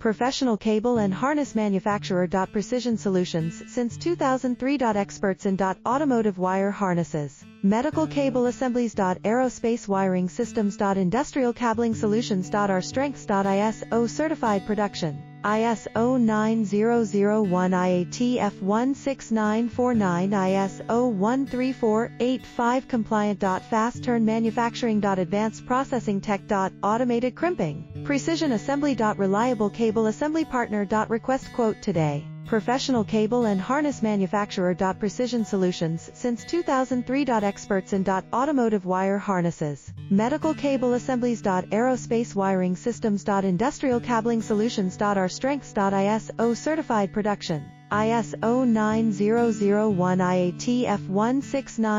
Professional cable and harness manufacturer. Precision Solutions since 2003. Experts in automotive wire harnesses, medical cable assemblies. Aerospace wiring systems. Industrial cabling solutions. Our strengths. ISO certified production. ISO 9001 IATF 16949 ISO 13485 compliant. Fast turn manufacturing. Advanced processing tech. Automated crimping. Precision assembly. Reliable cable assembly partner. Request quote today. Professional cable and harness manufacturer. Precision Solutions since 2003. Experts in automotive wire harnesses, medical cable assemblies. Aerospace wiring systems. Industrial cabling solutions. Our strengths. ISO certified production. ISO 9001 IATF 169